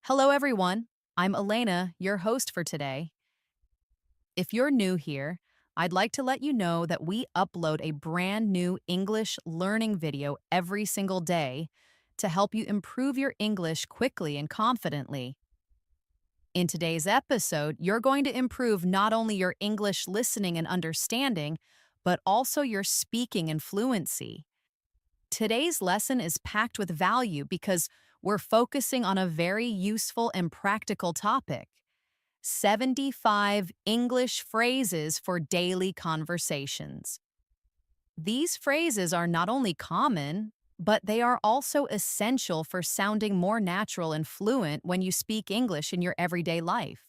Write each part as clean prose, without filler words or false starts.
Hello, everyone. I'm Elena, your host for today. If you're new here, I'd like to let you know that we upload a brand new English learning video every single day to help you improve your English quickly and confidently. In today's episode, you're going to improve not only your English listening and understanding, but also your speaking and fluency. Today's lesson is packed with value because we're focusing on a very useful and practical topic: 75 English phrases for daily conversations. These phrases are not only common, but they are also essential for sounding more natural and fluent when you speak English in your everyday life.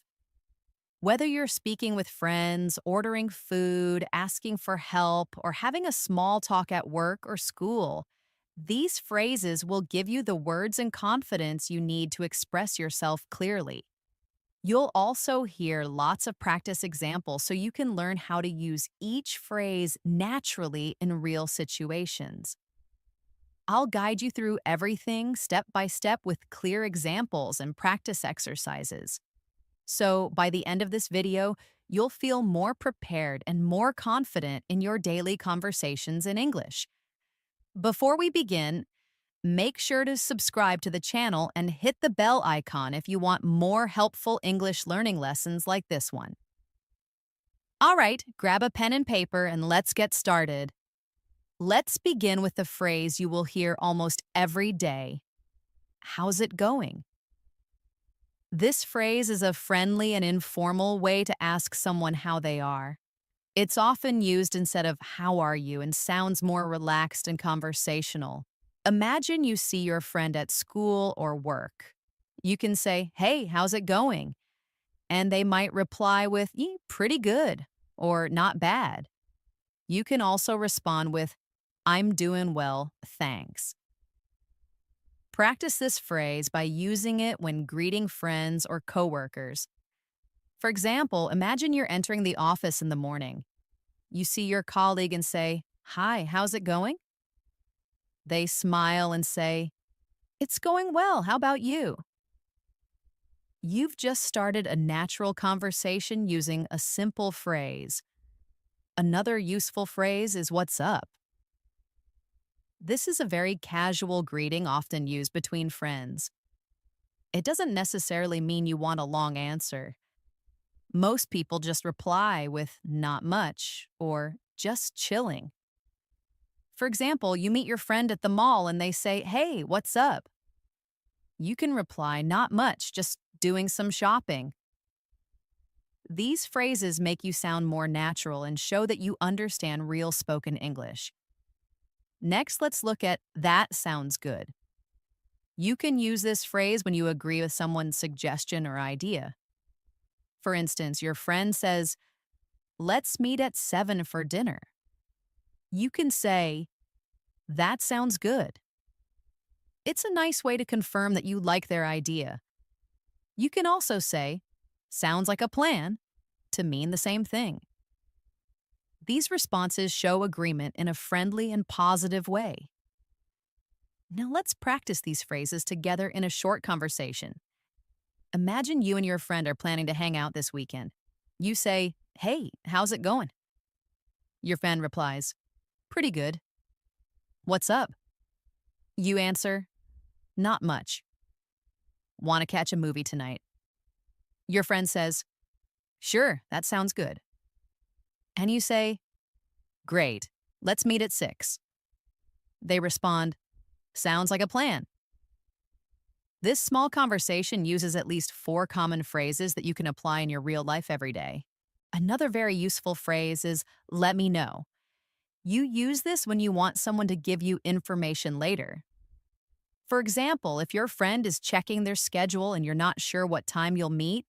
Whether you're speaking with friends, ordering food, asking for help, or having a small talk at work or school, these phrases will give you the words and confidence you need to express yourself clearly. You'll also hear lots of practice examples so you can learn how to use each phrase naturally in real situations. I'll guide you through everything step by step with clear examples and practice exercises. So, by the end of this video, you'll feel more prepared and more confident in your daily conversations in English. Before we begin, make sure to subscribe to the channel and hit the bell icon if you want more helpful English learning lessons like this one. All right, grab a pen and paper and let's get started. Let's begin with the phrase you will hear almost every day. How's it going? This phrase is a friendly and informal way to ask someone how they are. It's often used instead of "how are you" and sounds more relaxed and conversational. Imagine you see your friend at school or work. You can say, "Hey, how's it going?" And they might reply with, "Pretty good," or "not bad." You can also respond with, "I'm doing well, thanks." Practice this phrase by using it when greeting friends or coworkers. For example, imagine you're entering the office in the morning. You see your colleague and say, "Hi, how's it going?" They smile and say, "It's going well, how about you?" You've just started a natural conversation using a simple phrase. Another useful phrase is "what's up?" This is a very casual greeting often used between friends. It doesn't necessarily mean you want a long answer. Most people just reply with "not much" or "just chilling." For example, you meet your friend at the mall and they say, "Hey, what's up?" You can reply, "Not much, just doing some shopping." These phrases make you sound more natural and show that you understand real spoken English. Next, let's look at "that sounds good." You can use this phrase when you agree with someone's suggestion or idea. For instance, your friend says, "Let's meet at 7 for dinner." You can say, "That sounds good." It's a nice way to confirm that you like their idea. You can also say, "Sounds like a plan," to mean the same thing. These responses show agreement in a friendly and positive way. Now let's practice these phrases together in a short conversation. Imagine you and your friend are planning to hang out this weekend. You say, "Hey, how's it going?" Your friend replies, "Pretty good." "What's up?" You answer, "Not much." "Want to catch a movie tonight?" Your friend says, "Sure, that sounds good." And you say, "Great, let's meet at 6. They respond, "Sounds like a plan." This small conversation uses at least 4 common phrases that you can apply in your real life every day. Another very useful phrase is "let me know." You use this when you want someone to give you information later. For example, if your friend is checking their schedule and you're not sure what time you'll meet,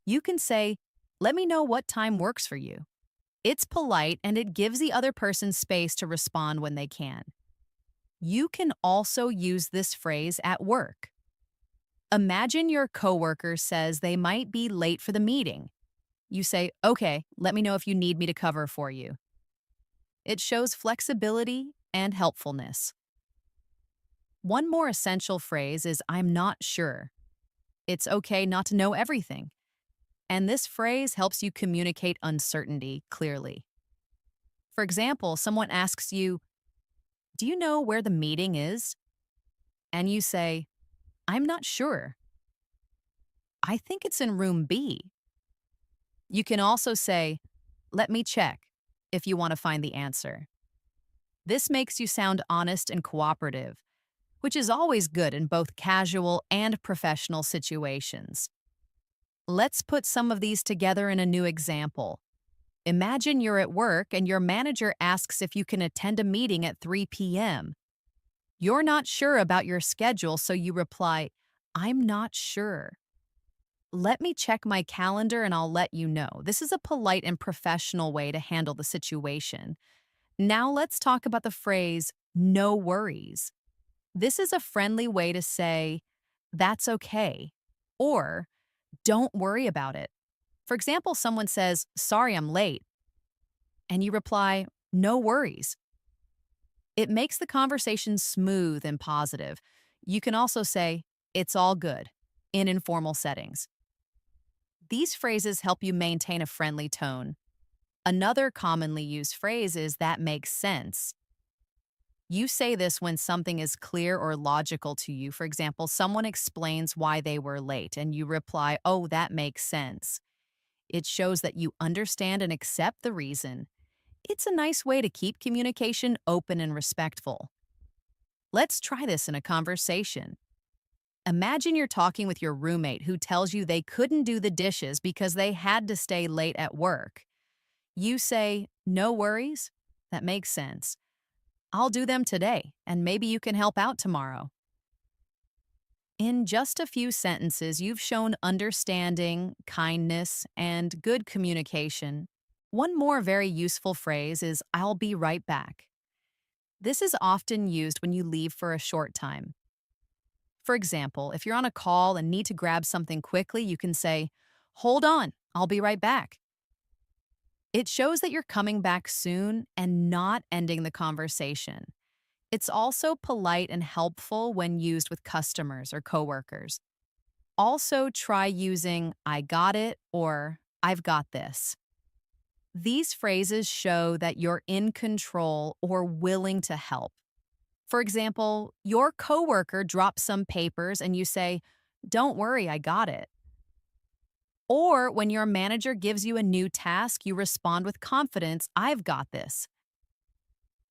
you can say, "Let me know what time works for you." It's polite and it gives the other person space to respond when they can. You can also use this phrase at work. Imagine your coworker says they might be late for the meeting. You say, "Okay, let me know if you need me to cover for you." It shows flexibility and helpfulness. One more essential phrase is "I'm not sure." it's okay not to know everything. And this phrase helps you communicate uncertainty clearly. For example, someone asks you, "Do you know where the meeting is?" And you say, "I'm not sure. I think it's in room B." You can also say, "Let me check," if you want to find the answer. This makes you sound honest and cooperative, which is always good in both casual and professional situations. Let's put some of these together in a new example. Imagine you're at work and your manager asks if you can attend a meeting at 3 p.m. You're not sure about your schedule, so you reply, "I'm not sure. Let me check my calendar and I'll let you know." This is a polite and professional way to handle the situation. Now let's talk about the phrase, "no worries." This is a friendly way to say, "That's okay," or "don't worry about it." For example, someone says, "Sorry, I'm late," and you reply, "No worries." It makes the conversation smooth and positive. You can also say, "It's all good," in informal settings. These phrases help you maintain a friendly tone. Another commonly used phrase is "that makes sense." You say this when something is clear or logical to you. For example, someone explains why they were late, and you reply, "Oh, that makes sense." It shows that you understand and accept the reason. It's a nice way to keep communication open and respectful. Let's try this in a conversation. Imagine you're talking with your roommate who tells you they couldn't do the dishes because they had to stay late at work. You say, "No worries. That makes sense. I'll do them today, and maybe you can help out tomorrow." In just a few sentences, you've shown understanding, kindness, and good communication. One more very useful phrase is "I'll be right back." This is often used when you leave for a short time. For example, if you're on a call and need to grab something quickly, you can say, "Hold on, I'll be right back." It shows that you're coming back soon and not ending the conversation. It's also polite and helpful when used with customers or coworkers. Also, try using "I got it" or "I've got this." These phrases show that you're in control or willing to help. For example, your coworker drops some papers and you say, "Don't worry, I got it." Or when your manager gives you a new task, you respond with confidence, "I've got this."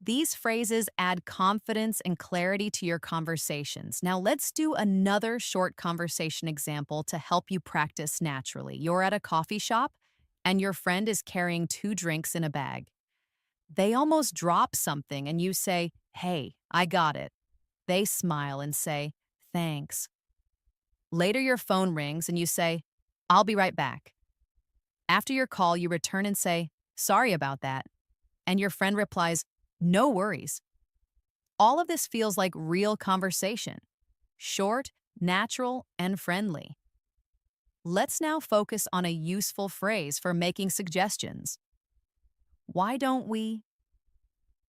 These phrases add confidence and clarity to your conversations. Now, let's do another short conversation example to help you practice naturally. You're at a coffee shop, and your friend is carrying 2 drinks in a bag. They almost drop something, and you say, "Hey, I got it." They smile and say, "Thanks." Later, your phone rings, and you say, "I'll be right back." After your call, you return and say, "Sorry about that." And your friend replies, "No worries." All of this feels like real conversation, short, natural, and friendly. Let's now focus on a useful phrase for making suggestions. "Why don't we?"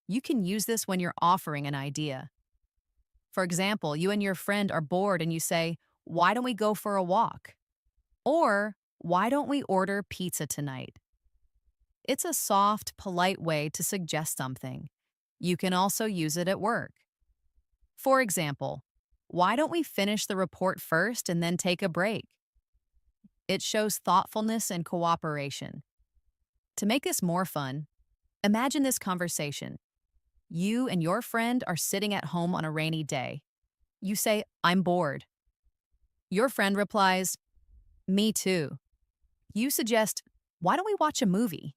You can use this when you're offering an idea. For example, you and your friend are bored and you say, "Why don't we go for a walk?" Or, "Why don't we order pizza tonight?" It's a soft, polite way to suggest something. You can also use it at work. For example, "Why don't we finish the report first and then take a break?" It shows thoughtfulness and cooperation. To make this more fun, imagine this conversation. You and your friend are sitting at home on a rainy day. You say, "I'm bored." Your friend replies, "Me too." You suggest, "Why don't we watch a movie?"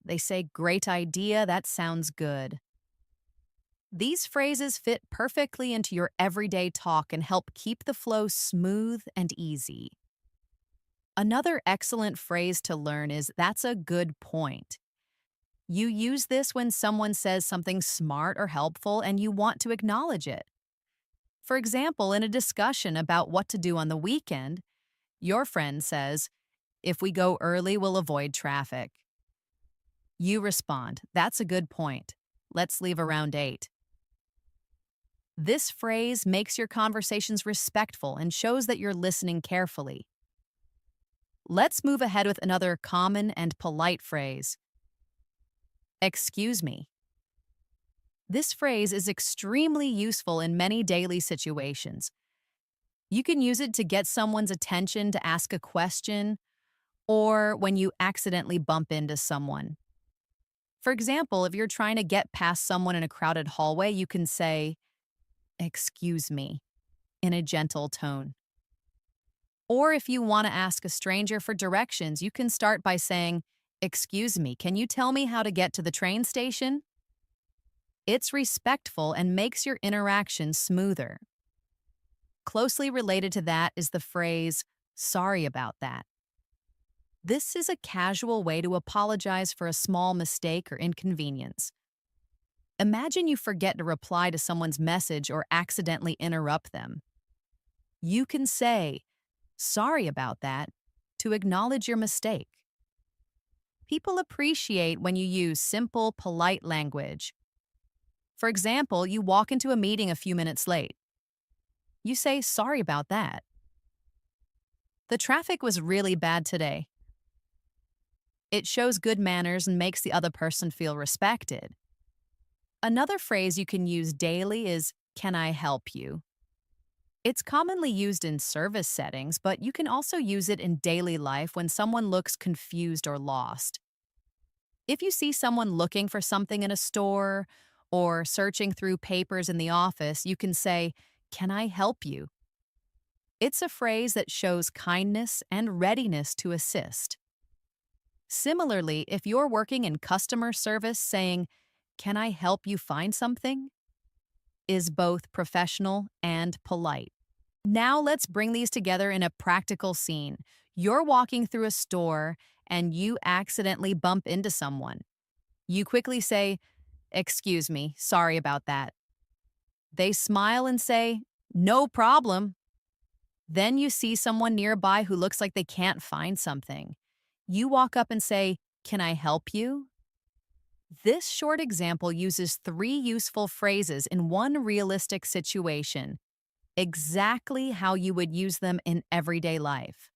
They say, "Great idea, that sounds good." These phrases fit perfectly into your everyday talk and help keep the flow smooth and easy. Another excellent phrase to learn is "that's a good point." You use this when someone says something smart or helpful and you want to acknowledge it. For example, in a discussion about what to do on the weekend, your friend says, "If we go early, we'll avoid traffic." You respond, "That's a good point. Let's leave around 8." This phrase makes your conversations respectful and shows that you're listening carefully. Let's move ahead with another common and polite phrase. Excuse me. This phrase is extremely useful in many daily situations. You can use it to get someone's attention to ask a question or when you accidentally bump into someone. For example, if you're trying to get past someone in a crowded hallway, you can say, "Excuse me," in a gentle tone. Or if you want to ask a stranger for directions, you can start by saying, "Excuse me, can you tell me how to get to the train station?" It's respectful and makes your interaction smoother. Closely related to that is the phrase, "Sorry about that." This is a casual way to apologize for a small mistake or inconvenience. Imagine you forget to reply to someone's message or accidentally interrupt them. You can say, "Sorry about that," to acknowledge your mistake. People appreciate when you use simple, polite language. For example, you walk into a meeting a few minutes late. You say, "Sorry about that." "The traffic was really bad today." It shows good manners and makes the other person feel respected. Another phrase you can use daily is, "Can I help you?" It's commonly used in service settings, but you can also use it in daily life when someone looks confused or lost. If you see someone looking for something in a store or searching through papers in the office, you can say, "Can I help you?" It's a phrase that shows kindness and readiness to assist. Similarly, if you're working in customer service, saying, "Can I help you find something?" is both professional and polite. Now let's bring these together in a practical scene. You're walking through a store and you accidentally bump into someone. You quickly say, "Excuse me, sorry about that." They smile and say, "No problem." Then you see someone nearby who looks like they can't find something. You walk up and say, "Can I help you?" This short example uses three useful phrases in one realistic situation, exactly how you would use them in everyday life.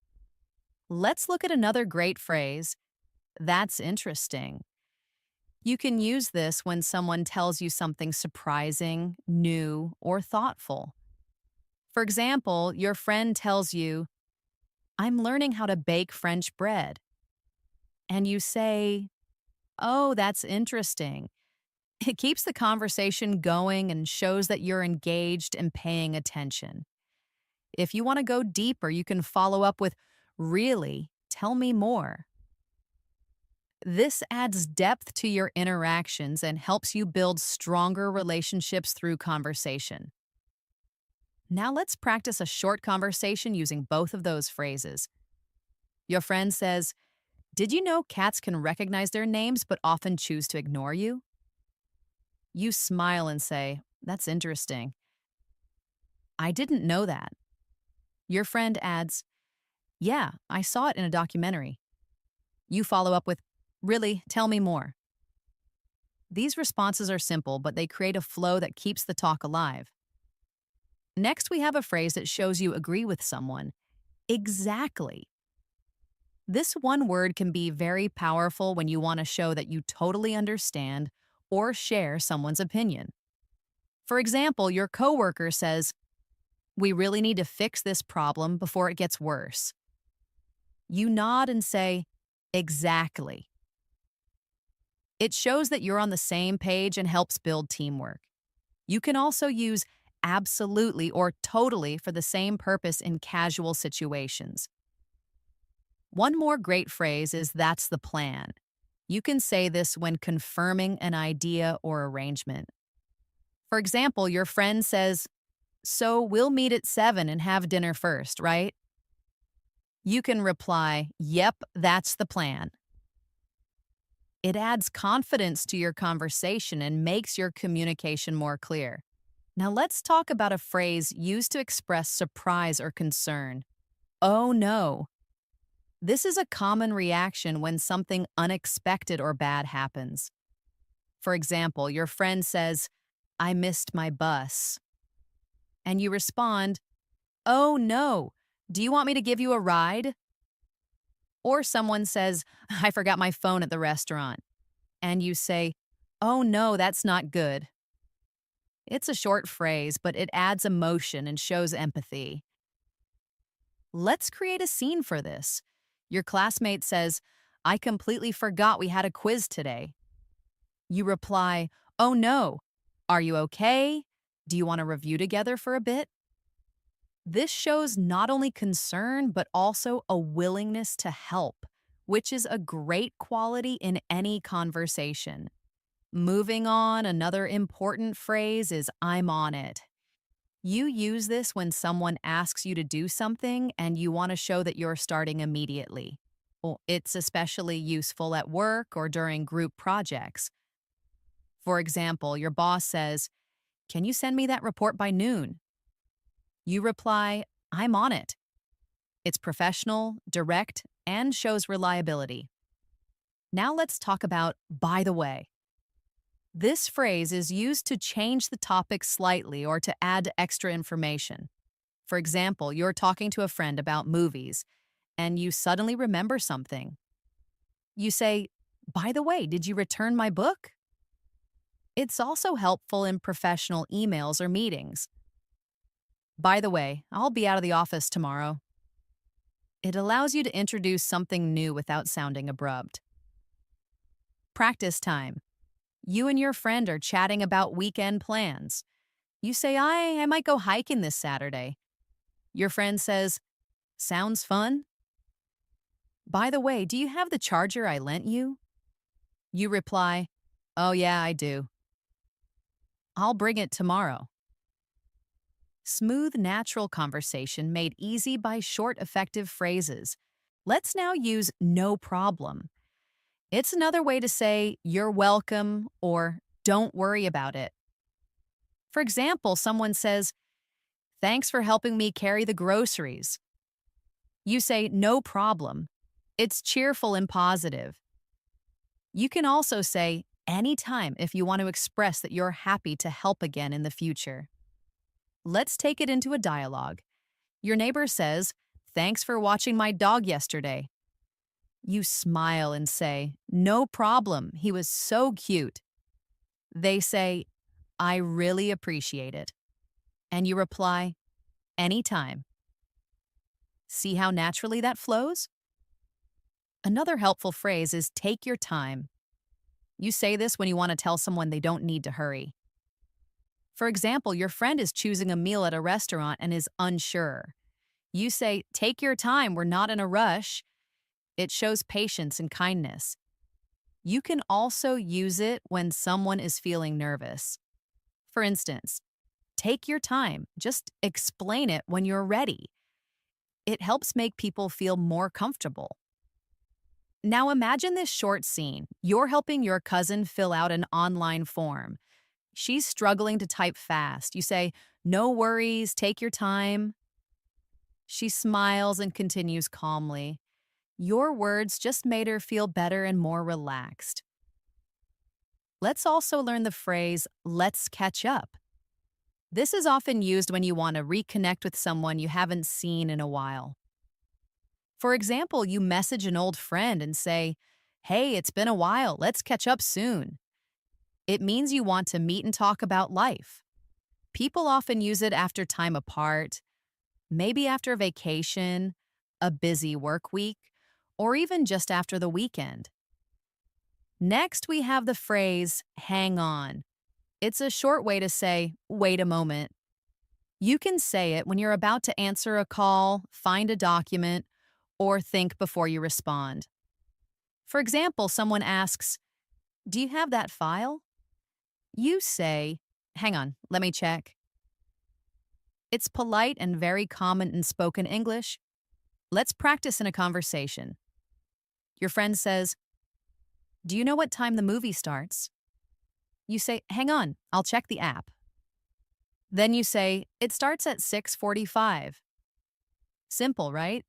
Let's look at another great phrase. That's interesting. You can use this when someone tells you something surprising, new, or thoughtful. For example, your friend tells you, "I'm learning how to bake French bread." And you say, "Oh, that's interesting." It keeps the conversation going and shows that you're engaged and paying attention. If you want to go deeper, you can follow up with, "Really? Tell me more." This adds depth to your interactions and helps you build stronger relationships through conversation. Now let's practice a short conversation using both of those phrases. Your friend says, "Did you know cats can recognize their names but often choose to ignore you?" You smile and say, "That's interesting. I didn't know that." Your friend adds, "Yeah, I saw it in a documentary." You follow up with, "Really? Tell me more." These responses are simple, but they create a flow that keeps the talk alive. Next, we have a phrase that shows you agree with someone. Exactly. This one word can be very powerful when you want to show that you totally understand or share someone's opinion. For example, your coworker says, "We really need to fix this problem before it gets worse." You nod and say, "Exactly." It shows that you're on the same page and helps build teamwork. You can also use absolutely or totally for the same purpose in casual situations. One more great phrase is "that's the plan." You can say this when confirming an idea or arrangement. For example, your friend says, "So we'll meet at 7 and have dinner first, right?" You can reply, "Yep, that's the plan." It adds confidence to your conversation and makes your communication more clear. Now let's talk about a phrase used to express surprise or concern. "Oh no." This is a common reaction when something unexpected or bad happens. For example, your friend says, "I missed my bus." and you respond, "Oh no, do you want me to give you a ride?" Or someone says, "I forgot my phone at the restaurant," and you say, "Oh no, that's not good." It's a short phrase, but it adds emotion and shows empathy. Let's create a scene for this. Your classmate says, "I completely forgot we had a quiz today." You reply, "Oh no, are you okay? Do you want to review together for a bit?" This shows not only concern, but also a willingness to help, which is a great quality in any conversation. Moving on, another important phrase is "I'm on it." You use this when someone asks you to do something and you want to show that you're starting immediately. Well, it's especially useful at work or during group projects. For example, your boss says, "Can you send me that report by noon?" You reply, "I'm on it." It's professional, direct, and shows reliability. Now let's talk about "by the way." This phrase is used to change the topic slightly or to add extra information. For example, you're talking to a friend about movies and you suddenly remember something. You say, "By the way, did you return my book?" It's also helpful in professional emails or meetings. "By the way, I'll be out of the office tomorrow." It allows you to introduce something new without sounding abrupt. Practice time. You and your friend are chatting about weekend plans. You say, I might go hiking this Saturday." Your friend says, "Sounds fun." "By the way, do you have the charger I lent you?" You reply, "Oh, yeah, I do. I'll bring it tomorrow." Smooth, natural conversation made easy by short, effective phrases. Let's now use "no problem." It's another way to say "you're welcome" or "don't worry about it." For example, someone says, "Thanks for helping me carry the groceries." You say, "No problem." It's cheerful and positive. You can also say "anytime" if you want to express that you're happy to help again in the future. Let's take it into a dialogue. Your neighbor says, "Thanks for watching my dog yesterday." You smile and say, "No problem. He was so cute." They say, "I really appreciate it." And you reply, "Anytime." See how naturally that flows? Another helpful phrase is "take your time." You say this when you want to tell someone they don't need to hurry. For example, your friend is choosing a meal at a restaurant and is unsure. You say, "Take your time, we're not in a rush." It shows patience and kindness. You can also use it when someone is feeling nervous. For instance, "Take your time, just explain it when you're ready." It helps make people feel more comfortable. Now imagine this short scene. You're helping your cousin fill out an online form. She's struggling to type fast. You say, "No worries, take your time." She smiles and continues calmly. Your words just made her feel better and more relaxed. Let's also learn the phrase, "let's catch up." This is often used when you want to reconnect with someone you haven't seen in a while. For example, you message an old friend and say, "Hey, it's been a while, let's catch up soon." It means you want to meet and talk about life. People often use it after time apart, maybe after a vacation, a busy work week, or even just after the weekend. Next, we have the phrase, "hang on." It's a short way to say, "wait a moment." You can say it when you're about to answer a call, find a document, or think before you respond. For example, someone asks, "Do you have that file?" You say, "Hang on, let me check." It's polite and very common in spoken English. Let's practice in a conversation. Your friend says, "Do you know what time the movie starts?" You say, "Hang on, I'll check the app." Then you say, "It starts at 6:45." Simple, right?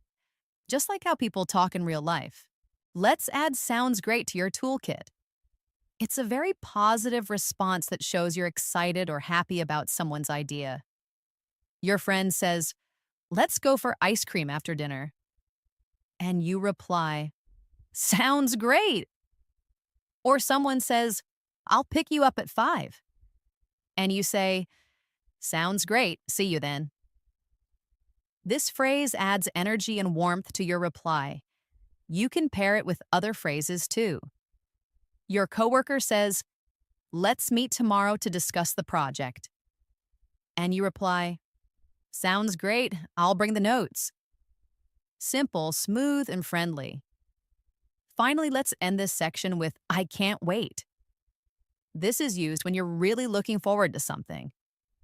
Just like how people talk in real life. Let's add "sounds great" to your toolkit. It's a very positive response that shows you're excited or happy about someone's idea. Your friend says, let's go for ice cream after dinner. And you reply, sounds great. Or someone says, I'll pick you up at 5. And you say, sounds great. See you then. This phrase adds energy and warmth to your reply. You can pair it with other phrases too. Your coworker says, let's meet tomorrow to discuss the project. And you reply, sounds great. I'll bring the notes. Simple, smooth, and friendly. Finally, let's end this section with I can't wait. This is used when you're really looking forward to something.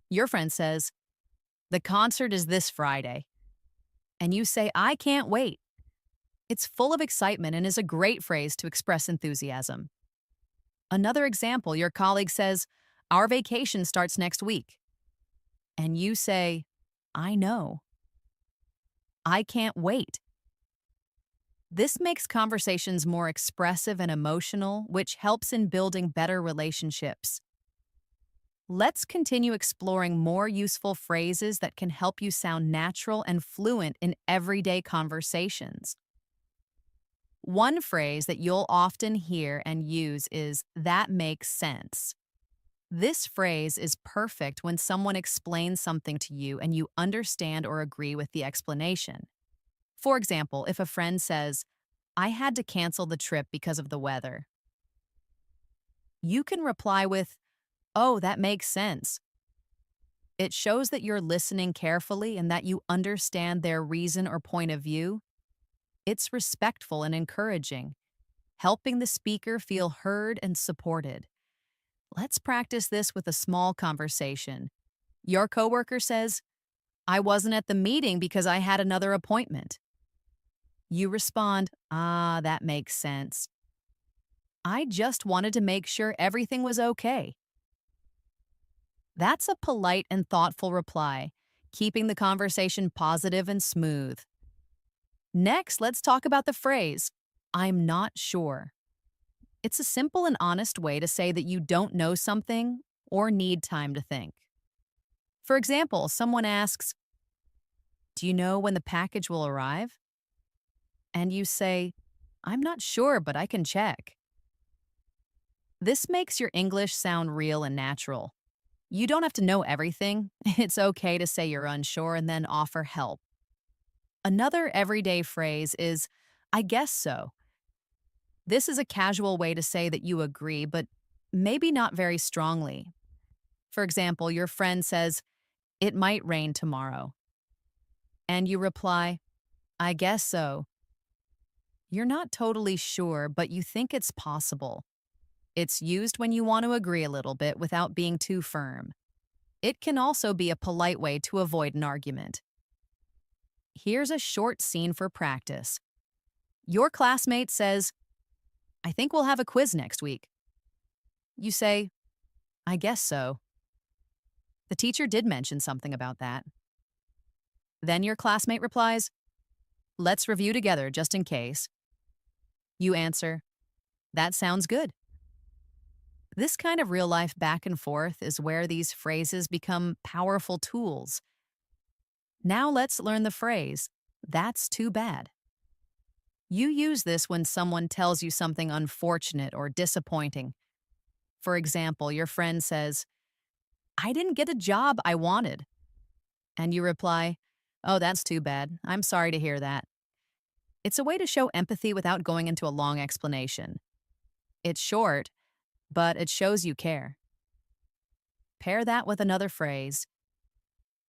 Your friend says, the concert is this Friday. And you say, I can't wait. It's full of excitement and is a great phrase to express enthusiasm. Another example, your colleague says, our vacation starts next week. And you say, I know. I can't wait. This makes conversations more expressive and emotional, which helps in building better relationships. Let's continue exploring more useful phrases that can help you sound natural and fluent in everyday conversations. One phrase that you'll often hear and use is, that makes sense. This phrase is perfect when someone explains something to you and you understand or agree with the explanation. For example, if a friend says, I had to cancel the trip because of the weather, you can reply with, oh, that makes sense. It shows that you're listening carefully and that you understand their reason or point of view. It's respectful and encouraging, helping the speaker feel heard and supported. Let's practice this with a small conversation. Your coworker says, I wasn't at the meeting because I had another appointment. You respond, that makes sense. I just wanted to make sure everything was okay. That's a polite and thoughtful reply, keeping the conversation positive and smooth. Next, let's talk about the phrase, I'm not sure. It's a simple and honest way to say that you don't know something or need time to think. For example, someone asks, do you know when the package will arrive? And you say, I'm not sure, but I can check. This makes your English sound real and natural. You don't have to know everything. It's okay to say you're unsure and then offer help. Another everyday phrase is, I guess so. This is a casual way to say that you agree, but maybe not very strongly. For example, your friend says, it might rain tomorrow. And you reply, I guess so. You're not totally sure, but you think it's possible. It's used when you want to agree a little bit without being too firm. It can also be a polite way to avoid an argument. Here's a short scene for practice. Your classmate says, I think we'll have a quiz next week. You say, I guess so. The teacher did mention something about that. Then your classmate replies, let's review together just in case. You answer, that sounds good. This kind of real-life back and forth is where these phrases become powerful tools. Now let's learn the phrase, that's too bad. You use this when someone tells you something unfortunate or disappointing. For example, your friend says, I didn't get a job I wanted. And you reply, oh, that's too bad. I'm sorry to hear that. It's a way to show empathy without going into a long explanation. It's short, but it shows you care. Pair that with another phrase,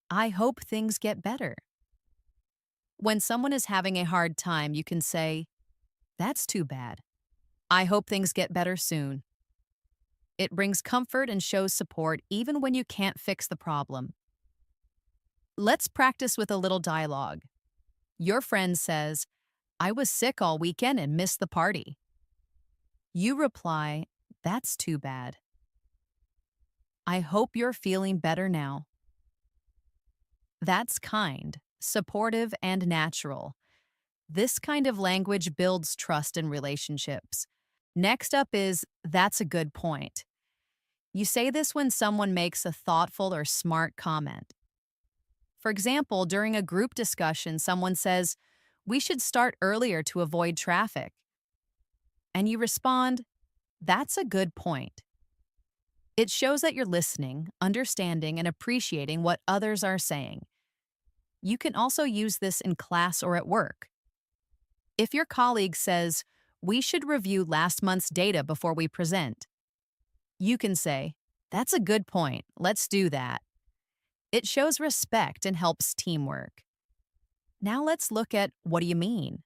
I hope things get better. When someone is having a hard time, you can say, that's too bad. I hope things get better soon. It brings comfort and shows support even when you can't fix the problem. Let's practice with a little dialogue. Your friend says, I was sick all weekend and missed the party. You reply, that's too bad. I hope you're feeling better now. That's kind, supportive, and natural. This kind of language builds trust in relationships. Next up is, that's a good point. You say this when someone makes a thoughtful or smart comment. For example, during a group discussion, someone says, "We should start earlier to avoid traffic." And you respond, "That's a good point." It shows that you're listening, understanding, and appreciating what others are saying. You can also use this in class or at work. If your colleague says, "We should review last month's data before we present," you can say, "That's a good point. Let's do that." It shows respect and helps teamwork. Now let's look at "what do you mean?"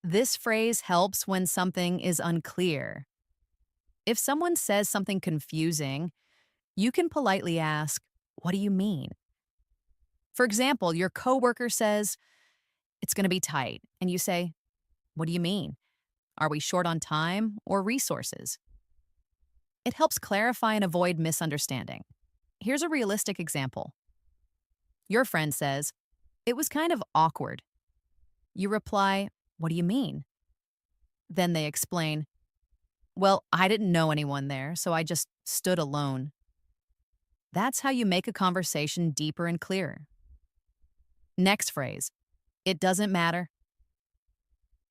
This phrase helps when something is unclear. If someone says something confusing, you can politely ask, "What do you mean?" For example, your coworker says, "It's going to be tight," and you say, "What do you mean? Are we short on time or resources?" It helps clarify and avoid misunderstanding. Here's a realistic example. Your friend says, "It was kind of awkward." You reply, "What do you mean?" Then they explain, "Well, I didn't know anyone there, so I just stood alone." That's how you make a conversation deeper and clearer. Next phrase, "It doesn't matter."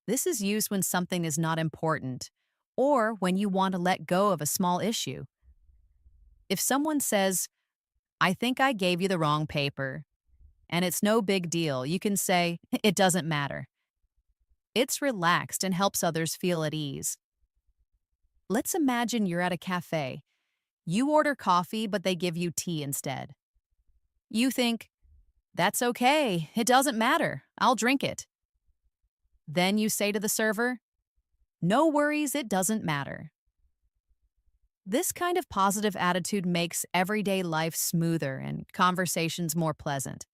This is used when something is not important or when you want to let go of a small issue. If someone says, "I think I gave you the wrong paper," and it's no big deal, you can say, "It doesn't matter." It's relaxed and helps others feel at ease. Let's imagine you're at a cafe. You order coffee, but they give you tea instead. You think, "That's okay. It doesn't matter. I'll drink it." Then you say to the server, "No worries, it doesn't matter." This kind of positive attitude makes everyday life smoother and conversations more pleasant.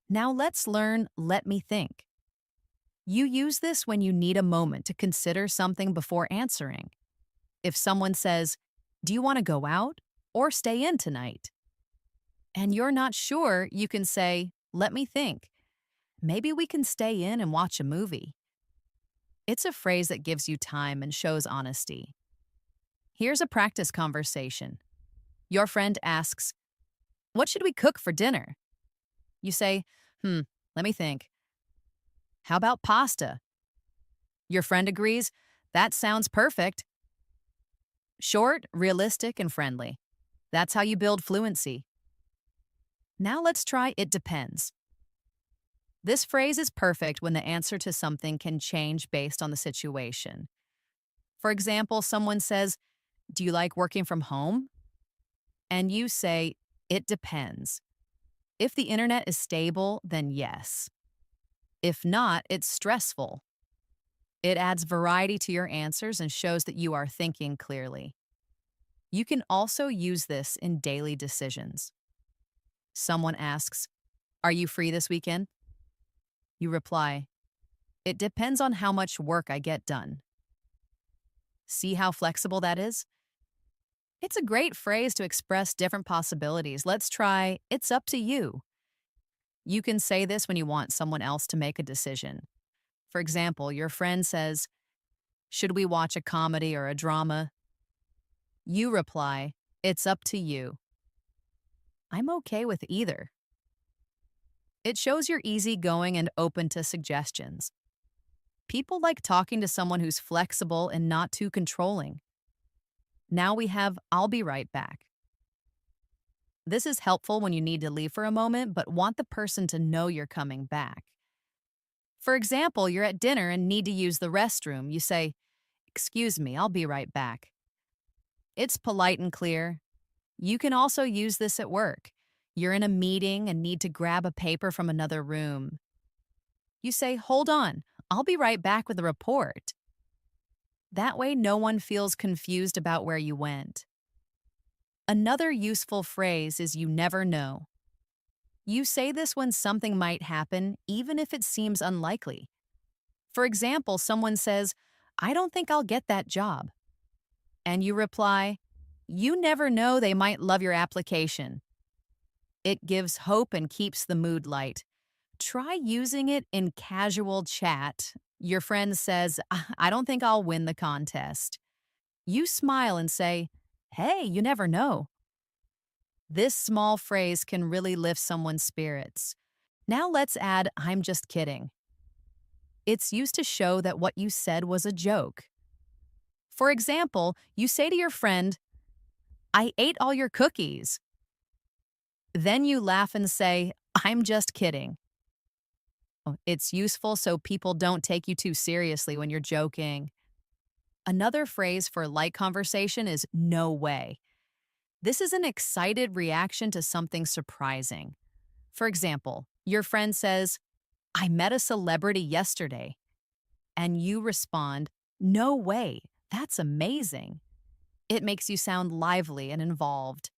Now let's learn "let me think." You use this when you need a moment to consider something before answering. If someone says, "Do you want to go out or stay in tonight?" and you're not sure, you can say, "Let me think. Maybe we can stay in and watch a movie." It's a phrase that gives you time and shows honesty. Here's a practice conversation. Your friend asks, "What should we cook for dinner?" You say, let me think. How about pasta?" Your friend agrees, "That sounds perfect." Short, realistic, and friendly. That's how you build fluency. Now let's try "it depends." This phrase is perfect when the answer to something can change based on the situation. For example, someone says, "Do you like working from home?" And you say, "It depends." If the internet is stable, then yes. If not, it's stressful. It adds variety to your answers and shows that you are thinking clearly. You can also use this in daily decisions. Someone asks, "Are you free this weekend?" You reply, "It depends on how much work I get done." See how flexible that is? It's a great phrase to express different possibilities. Let's try "it's up to you." You can say this when you want someone else to make a decision. For example, your friend says, "Should we watch a comedy or a drama?" You reply, "It's up to you." I'm okay with either. It shows you're easygoing and open to suggestions. People like talking to someone who's flexible and not too controlling. Now we have "I'll be right back." This is helpful when you need to leave for a moment but want the person to know you're coming back. For example, you're at dinner and need to use the restroom. You say, "Excuse me, I'll be right back." It's polite and clear. You can also use this at work. You're in a meeting and need to grab a paper from another room. You say, "Hold on, I'll be right back with a report." That way, no one feels confused about where you went. Another useful phrase is "you never know." You say this when something might happen, even if it seems unlikely. For example, someone says, "I don't think I'll get that job." And you reply, "You never know, they might love your application." It gives hope and keeps the mood light. Try using it in casual chat. Your friend says, "I don't think I'll win the contest." You smile and say, "Hey, you never know." This small phrase can really lift someone's spirits. Now let's add, I'm just kidding. It's used to show that what you said was a joke. For example, you say to your friend, I ate all your cookies. Then you laugh and say, I'm just kidding. It's useful so people don't take you too seriously when you're joking. Another phrase for light conversation is no way. This is an excited reaction to something surprising. For example, your friend says, I met a celebrity yesterday. And you respond, no way, that's amazing. It makes you sound lively and involved.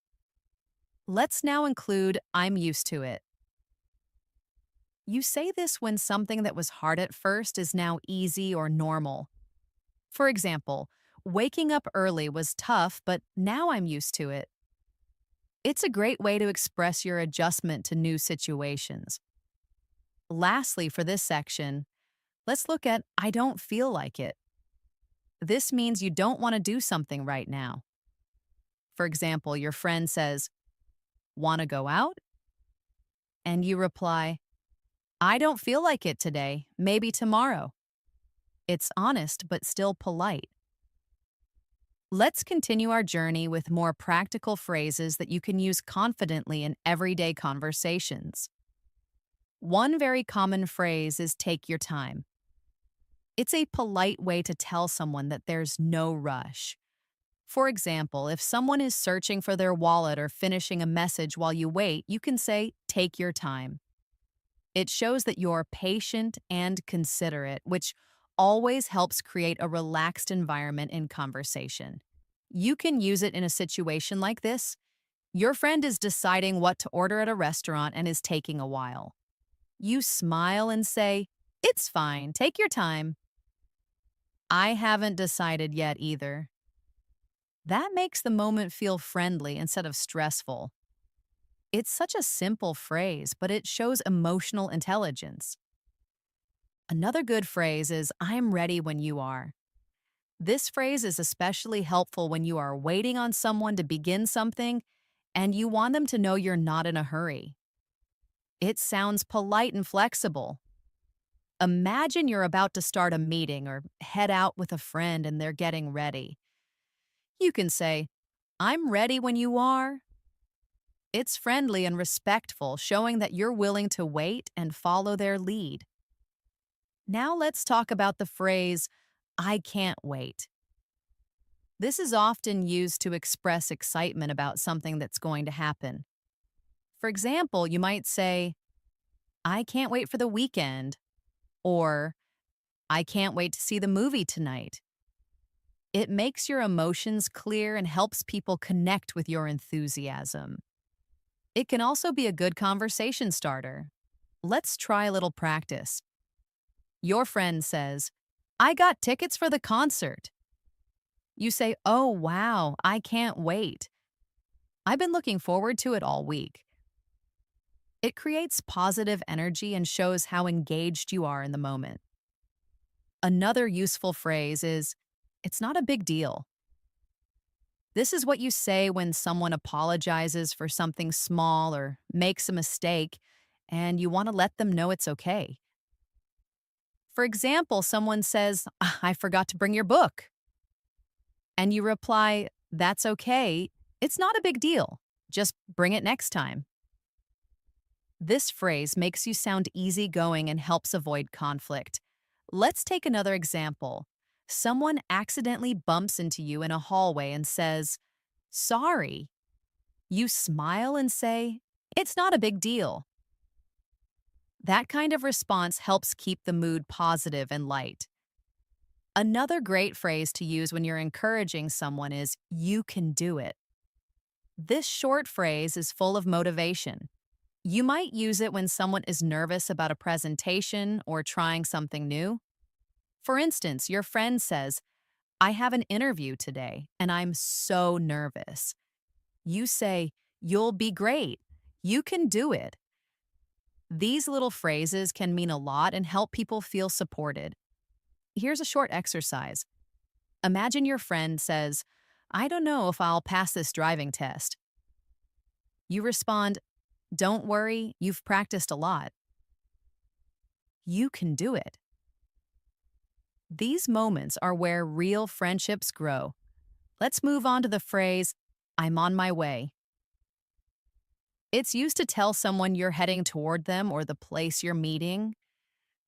Let's now include, I'm used to it. You say this when something that was hard at first is now easy or normal. For example, waking up early was tough, but now I'm used to it. It's a great way to express your adjustment to new situations. Lastly, for this section, let's look at I don't feel like it. This means you don't want to do something right now. For example, your friend says, want to go out? And you reply, I don't feel like it today, maybe tomorrow. It's honest but still polite. Let's continue our journey with more practical phrases that you can use confidently in everyday conversations. One very common phrase is take your time. It's a polite way to tell someone that there's no rush. For example, if someone is searching for their wallet or finishing a message while you wait, you can say, take your time. It shows that you're patient and considerate, which always helps create a relaxed environment in conversation. You can use it in a situation like this. Your friend is deciding what to order at a restaurant and is taking a while. You smile and say, it's fine, take your time. I haven't decided yet either. That makes the moment feel friendly instead of stressful. It's such a simple phrase, but it shows emotional intelligence. Another good phrase is, I'm ready when you are. This phrase is especially helpful when you are waiting on someone to begin something and you want them to know you're not in a hurry. It sounds polite and flexible. Imagine you're about to start a meeting or head out with a friend and they're getting ready. You can say, I'm ready when you are. It's friendly and respectful, showing that you're willing to wait and follow their lead. Now let's talk about the phrase, I can't wait. This is often used to express excitement about something that's going to happen. For example, you might say, I can't wait for the weekend, or I can't wait to see the movie tonight. It makes your emotions clear and helps people connect with your enthusiasm. It can also be a good conversation starter. Let's try a little practice. Your friend says, I got tickets for the concert. You say, oh, wow, I can't wait. I've been looking forward to it all week. It creates positive energy and shows how engaged you are in the moment. Another useful phrase is, it's not a big deal. This is what you say when someone apologizes for something small or makes a mistake, and you want to let them know it's okay. For example, someone says, I forgot to bring your book. And you reply, that's okay. It's not a big deal. Just bring it next time. This phrase makes you sound easygoing and helps avoid conflict. Let's take another example. Someone accidentally bumps into you in a hallway and says, sorry. You smile and say, it's not a big deal. That kind of response helps keep the mood positive and light. Another great phrase to use when you're encouraging someone is, you can do it. This short phrase is full of motivation. You might use it when someone is nervous about a presentation or trying something new. For instance, your friend says, I have an interview today and I'm so nervous. You say, you'll be great. You can do it. These little phrases can mean a lot and help people feel supported. Here's a short exercise. Imagine your friend says, I don't know if I'll pass this driving test. You respond, "Don't worry, you've practiced a lot. You can do it." These moments are where real friendships grow. Let's move on to the phrase, "I'm on my way." It's used to tell someone you're heading toward them or the place you're meeting.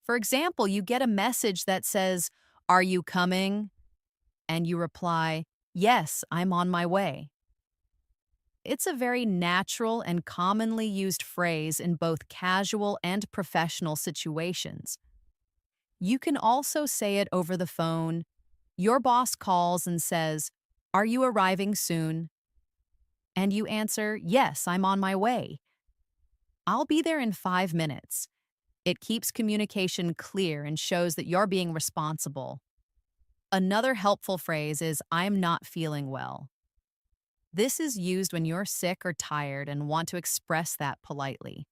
For example, you get a message that says, "Are you coming?" And you reply, "Yes, I'm on my way." It's a very natural and commonly used phrase in both casual and professional situations. You can also say it over the phone. Your boss calls and says, "Are you arriving soon?" And you answer, "Yes, I'm on my way. I'll be there in 5 minutes." It keeps communication clear and shows that you're being responsible. Another helpful phrase is, "I'm not feeling well." This is used when you're sick or tired and want to express that politely.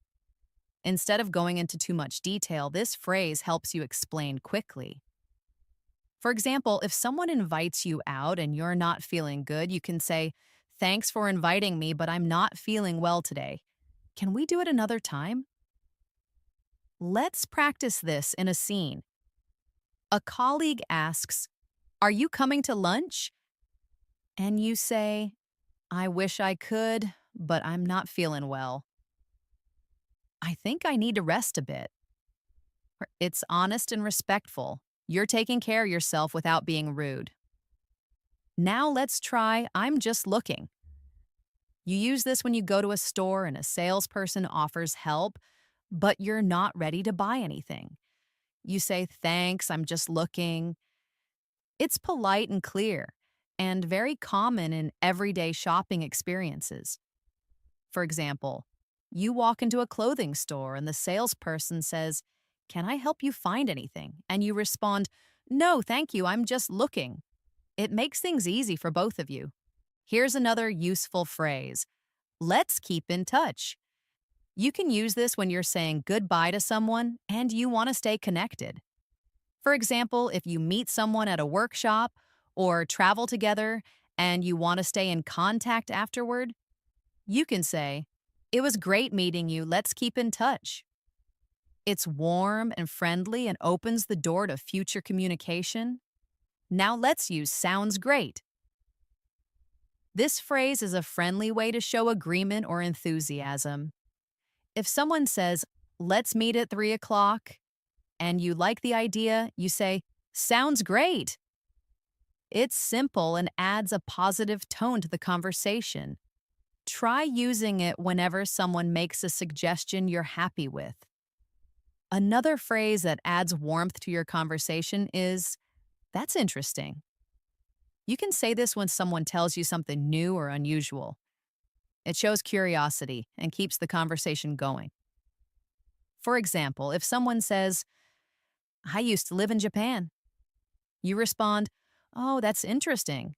Instead of going into too much detail, this phrase helps you explain quickly. For example, if someone invites you out and you're not feeling good, you can say, "Thanks for inviting me, but I'm not feeling well today. Can we do it another time?" Let's practice this in a scene. A colleague asks, "Are you coming to lunch?" And you say, "I wish I could, but I'm not feeling well. I think I need to rest a bit." It's honest and respectful. You're taking care of yourself without being rude. Now let's try, "I'm just looking." You use this when you go to a store and a salesperson offers help, but you're not ready to buy anything. You say, "Thanks, I'm just looking." It's polite and clear, and very common in everyday shopping experiences. For example, you walk into a clothing store and the salesperson says, "Can I help you find anything?" And you respond, "No, thank you, I'm just looking." It makes things easy for both of you. Here's another useful phrase. Let's keep in touch. You can use this when you're saying goodbye to someone and you want to stay connected. For example, if you meet someone at a workshop or travel together and you want to stay in contact afterward, you can say, "It was great meeting you. Let's keep in touch." It's warm and friendly and opens the door to future communication. Now let's use "sounds great." This phrase is a friendly way to show agreement or enthusiasm. If someone says, "Let's meet at 3 o'clock," and you like the idea, you say, "Sounds great." It's simple and adds a positive tone to the conversation. Try using it whenever someone makes a suggestion you're happy with. Another phrase that adds warmth to your conversation is, "That's interesting." You can say this when someone tells you something new or unusual. It shows curiosity and keeps the conversation going. For example, if someone says, "I used to live in Japan," you respond, "Oh, that's interesting.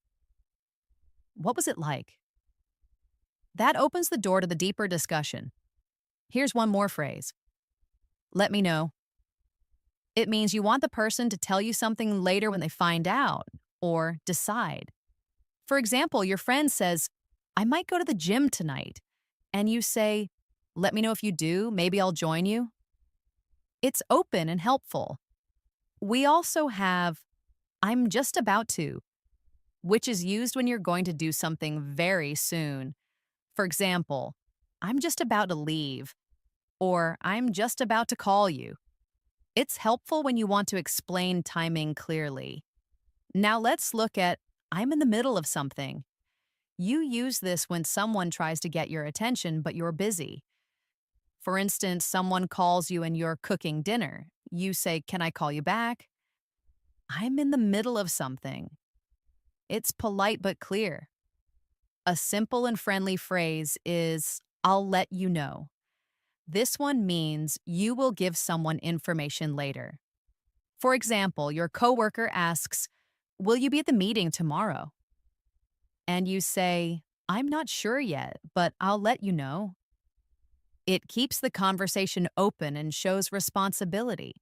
What was it like?" That opens the door to the deeper discussion. Here's one more phrase. "Let me know." It means you want the person to tell you something later when they find out or decide. For example, your friend says, "I might go to the gym tonight." And you say, "Let me know if you do. Maybe I'll join you." It's open and helpful. We also have, "I'm just about to," which is used when you're going to do something very soon. For example, "I'm just about to leave," or "I'm just about to call you." It's helpful when you want to explain timing clearly. Now let's look at, "I'm in the middle of something." You use this when someone tries to get your attention, but you're busy. For instance, someone calls you and you're cooking dinner. You say, "Can I call you back?" "I'm in the middle of something." It's polite but clear. A simple and friendly phrase is, "I'll let you know." This one means you will give someone information later. For example, your coworker asks, "Will you be at the meeting tomorrow?" And you say, "I'm not sure yet, but I'll let you know." It keeps the conversation open and shows responsibility.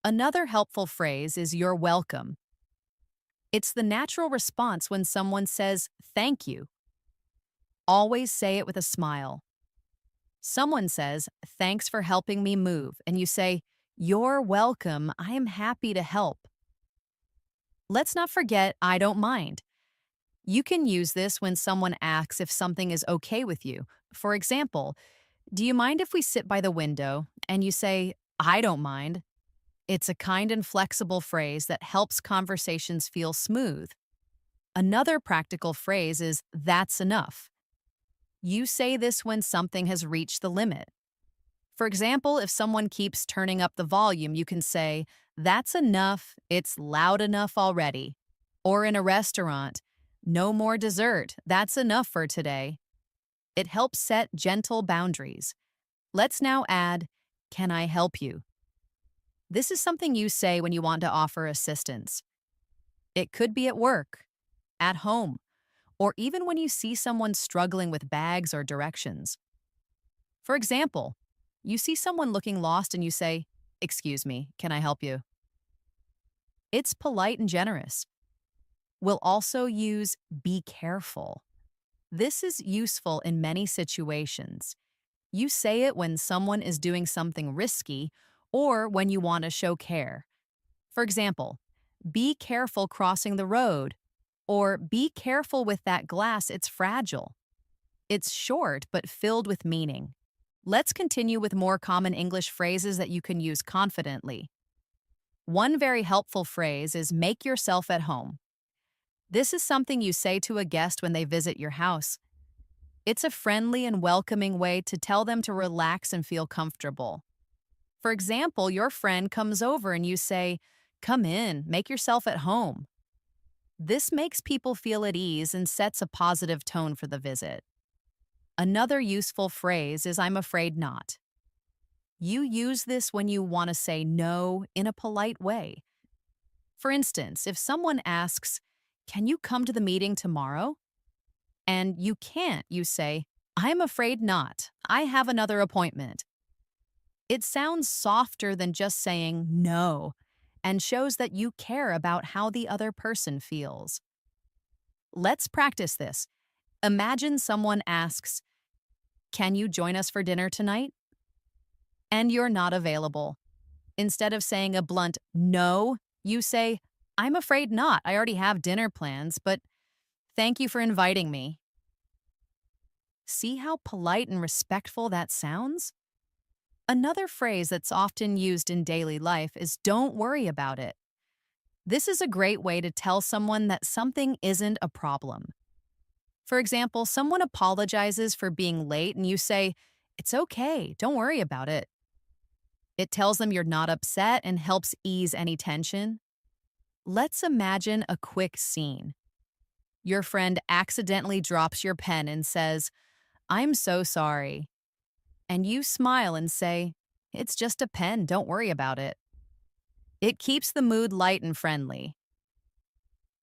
Another helpful phrase is "you're welcome." It's the natural response when someone says "thank you." Always say it with a smile. Someone says, "Thanks for helping me move," and you say, "You're welcome. I am happy to help." Let's not forget, "I don't mind." You can use this when someone asks if something is okay with you. For example, "Do you mind if we sit by the window?" And you say, "I don't mind." It's a kind and flexible phrase that helps conversations feel smooth. Another practical phrase is, "That's enough." You say this when something has reached the limit. For example, if someone keeps turning up the volume, you can say, "That's enough, it's loud enough already." Or in a restaurant, "No more dessert, that's enough for today." It helps set gentle boundaries. Let's now add, "Can I help you?" This is something you say when you want to offer assistance. It could be at work, at home, or even when you see someone struggling with bags or directions. For example, you see someone looking lost and you say, "Excuse me, can I help you?" It's polite and generous. We'll also use "be careful." This is useful in many situations. You say it when someone is doing something risky or when you want to show care. For example, "Be careful crossing the road," or "Be careful with that glass, it's fragile." It's short but filled with meaning. Let's continue with more common English phrases that you can use confidently. One very helpful phrase is "make yourself at home." This is something you say to a guest when they visit your house. It's a friendly and welcoming way to tell them to relax and feel comfortable. For example, your friend comes over and you say, "Come in, make yourself at home." This makes people feel at ease and sets a positive tone for the visit. Another useful phrase is "I'm afraid not." You use this when you want to say no in a polite way. For instance, if someone asks, "Can you come to the meeting tomorrow?" and you can't, you say, "I'm afraid not. I have another appointment." It sounds softer than just saying no and shows that you care about how the other person feels. Let's practice this. Imagine someone asks, "Can you join us for dinner tonight?" and you're not available. Instead of saying a blunt no, you say, "I'm afraid not. I already have dinner plans, but thank you for inviting me." See how polite and respectful that sounds? Another phrase that's often used in daily life is "don't worry about it." This is a great way to tell someone that something isn't a problem. For example, someone apologizes for being late and you say, "It's okay, don't worry about it." It tells them you're not upset and helps ease any tension. Let's imagine a quick scene. Your friend accidentally drops your pen and says, "I'm so sorry." And you smile and say, "It's just a pen, don't worry about it." It keeps the mood light and friendly.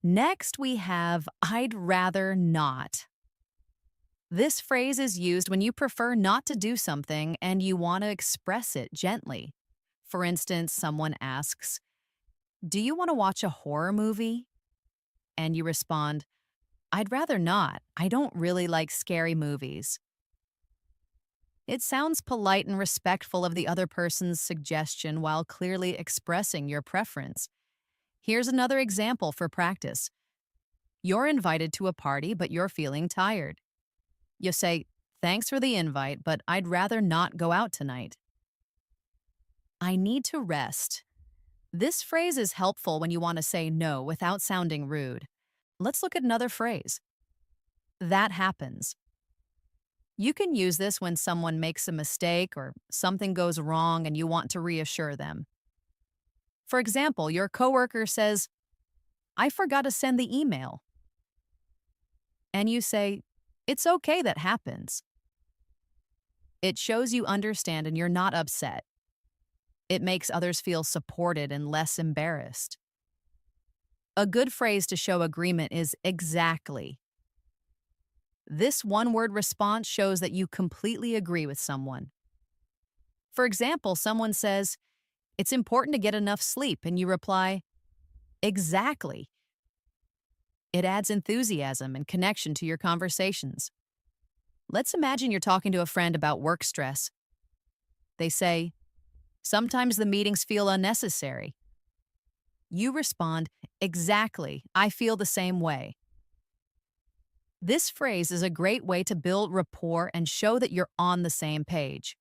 Next, we have "I'd rather not." This phrase is used when you prefer not to do something and you want to express it gently. For instance, someone asks, "Do you want to watch a horror movie?" And you respond, "I'd rather not. I don't really like scary movies." It sounds polite and respectful of the other person's suggestion while clearly expressing your preference. Here's another example for practice. You're invited to a party, but you're feeling tired. You say, "Thanks for the invite, but I'd rather not go out tonight." "I need to rest." This phrase is helpful when you want to say no without sounding rude. Let's look at another phrase. "That happens." You can use this when someone makes a mistake or something goes wrong and you want to reassure them. For example, your coworker says, "I forgot to send the email." And you say, "It's okay, that happens." It shows you understand and you're not upset. It makes others feel supported and less embarrassed. A good phrase to show agreement is "exactly." This one-word response shows that you completely agree with someone. For example, someone says, "It's important to get enough sleep," and you reply, "Exactly." It adds enthusiasm and connection to your conversations. Let's imagine you're talking to a friend about work stress. They say, sometimes the meetings feel unnecessary. You respond, exactly, I feel the same way. This phrase is a great way to build rapport and show that you're on the same page.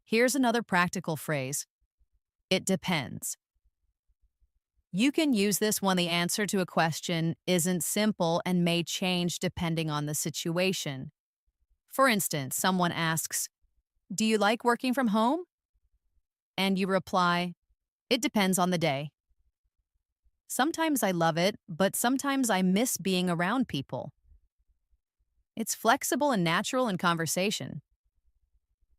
Here's another practical phrase. It depends. You can use this when the answer to a question isn't simple and may change depending on the situation. For instance, someone asks, do you like working from home? And you reply, it depends on the day. Sometimes I love it, but sometimes I miss being around people. It's flexible and natural in conversation.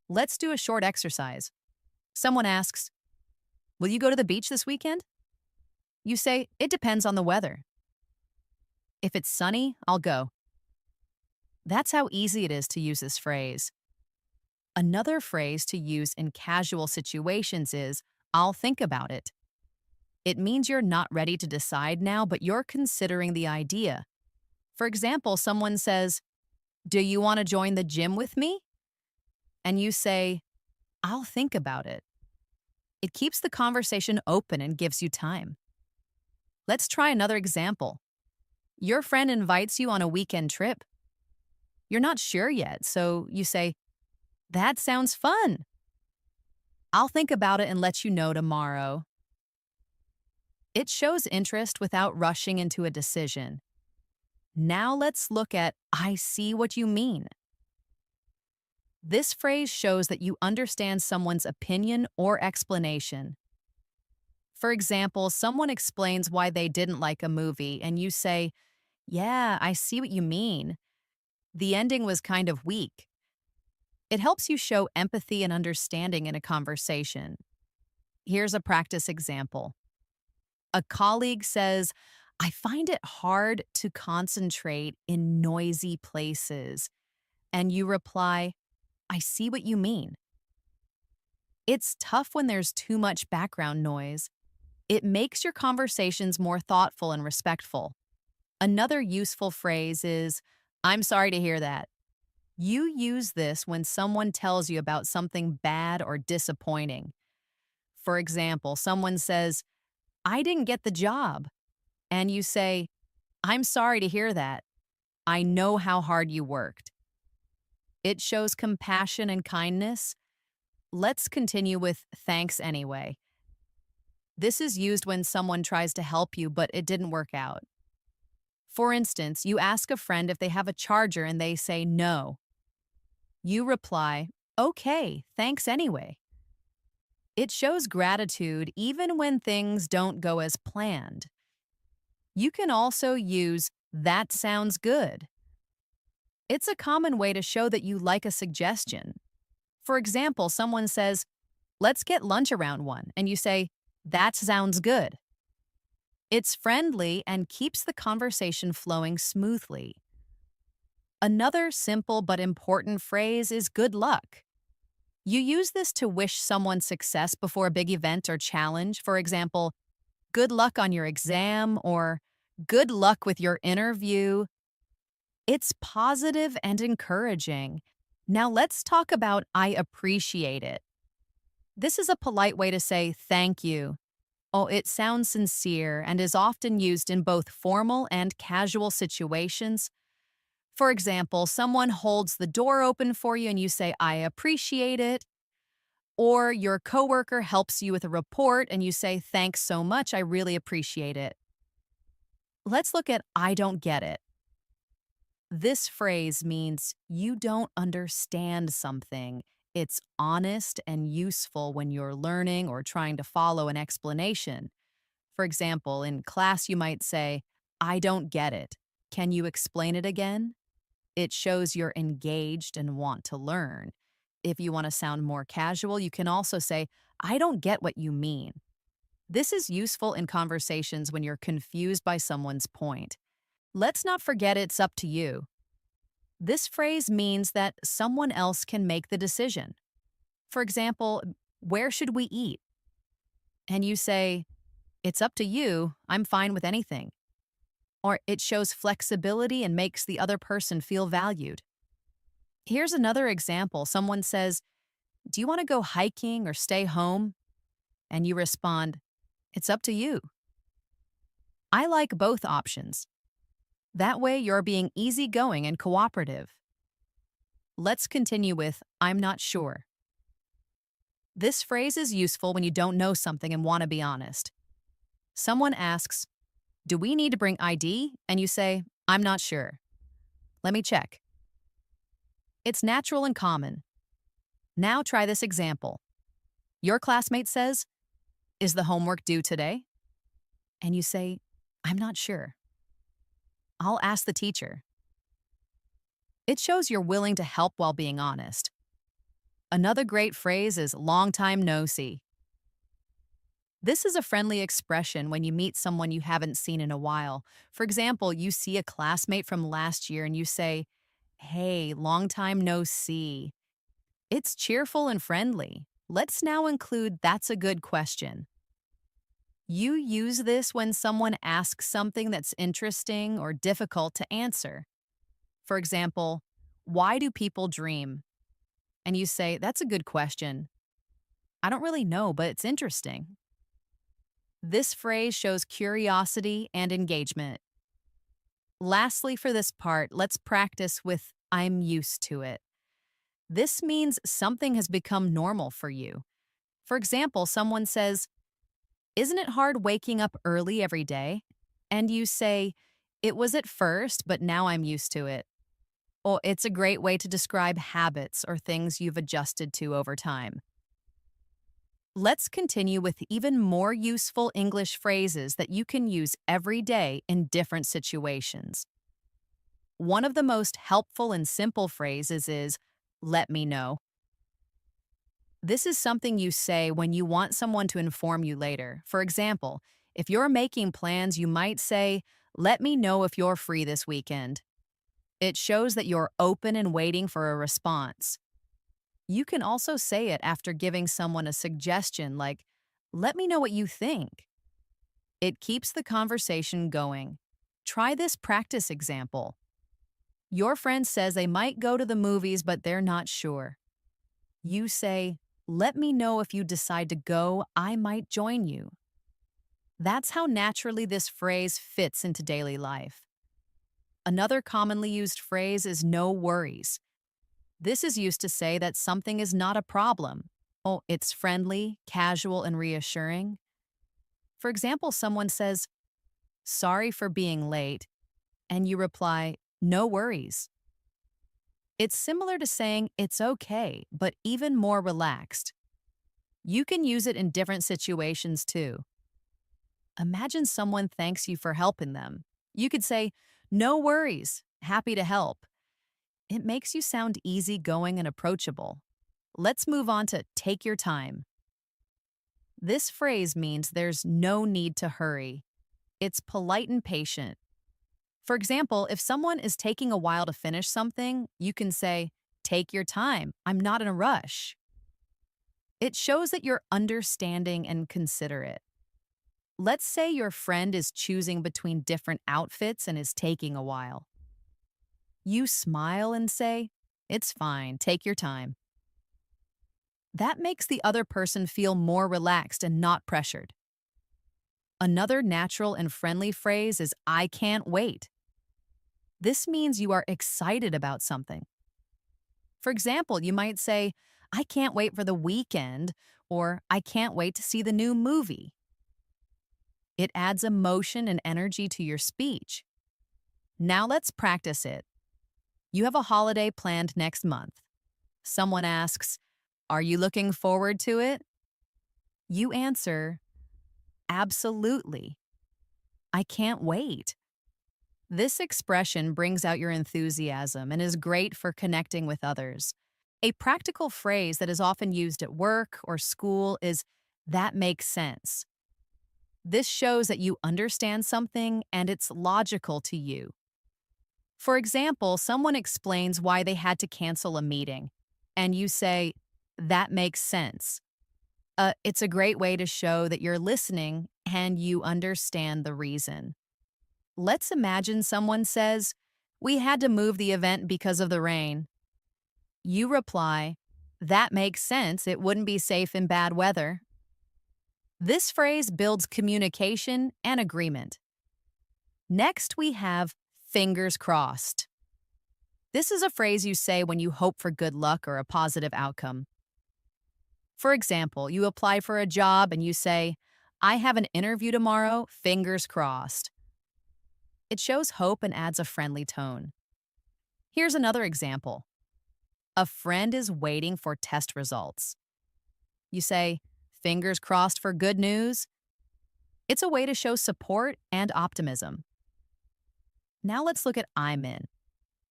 Let's do a short exercise. Someone asks, will you go to the beach this weekend? You say, it depends on the weather. If it's sunny, I'll go. That's how easy it is to use this phrase. Another phrase to use in casual situations is, I'll think about it. It means you're not ready to decide now, but you're considering the idea. For example, someone says, do you want to join the gym with me? And you say, I'll think about it. It keeps the conversation open and gives you time. Let's try another example. Your friend invites you on a weekend trip. You're not sure yet, so you say, that sounds fun. I'll think about it and let you know tomorrow. It shows interest without rushing into a decision. Now let's look at I see what you mean. This phrase shows that you understand someone's opinion or explanation. For example, someone explains why they didn't like a movie, and you say, yeah, I see what you mean. The ending was kind of weak. It helps you show empathy and understanding in a conversation. Here's a practice example. A colleague says, I find it hard to concentrate in noisy places. And you reply, I see what you mean. It's tough when there's too much background noise. It makes your conversations more thoughtful and respectful. Another useful phrase is, I'm sorry to hear that. You use this when someone tells you about something bad or disappointing. For example, someone says, I didn't get the job. And you say, I'm sorry to hear that. I know how hard you worked. It shows compassion and kindness. Let's continue with thanks anyway. This is used when someone tries to help you, but it didn't work out. For instance, you ask a friend if they have a charger and they say no. You reply, okay, thanks anyway. It shows gratitude even when things don't go as planned. You can also use that sounds good. It's a common way to show that you like a suggestion. For example, someone says, let's get lunch around 1, and you say, that sounds good. It's friendly and keeps the conversation flowing smoothly. Another simple but important phrase is good luck. You use this to wish someone success before a big event or challenge. For example, good luck on your exam or good luck with your interview. It's positive and encouraging. Now let's talk about I appreciate it. This is a polite way to say thank you. Oh, it sounds sincere and is often used in both formal and casual situations. For example, someone holds the door open for you and you say, I appreciate it. Or your coworker helps you with a report and you say, thanks so much, I really appreciate it. Let's look at I don't get it. This phrase means you don't understand something. It's honest and useful when you're learning or trying to follow an explanation. For example, in class you might say, I don't get it. Can you explain it again? It shows you're engaged and want to learn. If you want to sound more casual, you can also say, I don't get what you mean. This is useful in conversations when you're confused by someone's point. Let's not forget it's up to you. This phrase means that someone else can make the decision. For example, where should we eat? And you say, it's up to you, I'm fine with anything. Or it shows flexibility and makes the other person feel valued. Here's another example. Someone says, "Do you want to go hiking or stay home?" And you respond, "It's up to you." I like both options. That way, you're being easygoing and cooperative. Let's continue with, "I'm not sure." This phrase is useful when you don't know something and want to be honest. Someone asks, "Do we need to bring ID?" And you say, "I'm not sure. Let me check." It's natural and common. Now try this example. Your classmate says, "Is the homework due today?" And you say, "I'm not sure. I'll ask the teacher." It shows you're willing to help while being honest. Another great phrase is "long time no see." This is a friendly expression when you meet someone you haven't seen in a while. For example, you see a classmate from last year and you say, "Hey, long time no see." It's cheerful and friendly. Let's now include "that's a good question." You use this when someone asks something that's interesting or difficult to answer. For example, "Why do people dream?" And you say, "That's a good question. I don't really know, but it's interesting." This phrase shows curiosity and engagement. Lastly, for this part, let's practice with "I'm used to it." This means something has become normal for you. For example, someone says, "Isn't it hard waking up early every day?" And you say, "It was at first, but now I'm used to it." Or it's a great way to describe habits or things you've adjusted to over time. Let's continue with even more useful English phrases that you can use every day in different situations. One of the most helpful and simple phrases is, "Let me know." This is something you say when you want someone to inform you later. For example, if you're making plans, you might say, "Let me know if you're free this weekend." It shows that you're open and waiting for a response. You can also say it after giving someone a suggestion like, "Let me know what you think." It keeps the conversation going. Try this practice example. Your friend says they might go to the movies, but they're not sure. You say, "Let me know if you decide to go, I might join you." That's how naturally this phrase fits into daily life. Another commonly used phrase is "no worries." This is used to say that something is not a problem. Oh, it's friendly, casual, and reassuring. For example, someone says, "Sorry for being late," and you reply, "No worries." It's similar to saying "it's okay," but even more relaxed. You can use it in different situations too. Imagine someone thanks you for helping them. You could say, "No worries, happy to help." It makes you sound easygoing and approachable. Let's move on to "take your time." This phrase means there's no need to hurry. It's polite and patient. For example, if someone is taking a while to finish something, you can say, "Take your time, I'm not in a rush." It shows that you're understanding and considerate. Let's say your friend is choosing between different outfits and is taking a while. You smile and say, "It's fine, take your time." That makes the other person feel more relaxed and not pressured. Another natural and friendly phrase is "I can't wait." This means you are excited about something. For example, you might say, "I can't wait for the weekend," or "I can't wait to see the new movie." It adds emotion and energy to your speech. Now let's practice it. You have a holiday planned next month. Someone asks, "Are you looking forward to it?" You answer, "Absolutely. I can't wait." This expression brings out your enthusiasm and is great for connecting with others. A practical phrase that is often used at work or school is "that makes sense." This shows that you understand something and it's logical to you. For example, someone explains why they had to cancel a meeting, and you say, "That makes sense." It's a great way to show that you're listening and you understand the reason. Let's imagine someone says, "We had to move the event because of the rain." You reply, that makes sense. It wouldn't be safe in bad weather. This phrase builds communication and agreement. Next, we have fingers crossed. This is a phrase you say when you hope for good luck or a positive outcome. For example, you apply for a job and you say, I have an interview tomorrow, fingers crossed. It shows hope and adds a friendly tone. Here's another example. A friend is waiting for test results. You say, fingers crossed for good news. It's a way to show support and optimism. Now let's look at I'm in.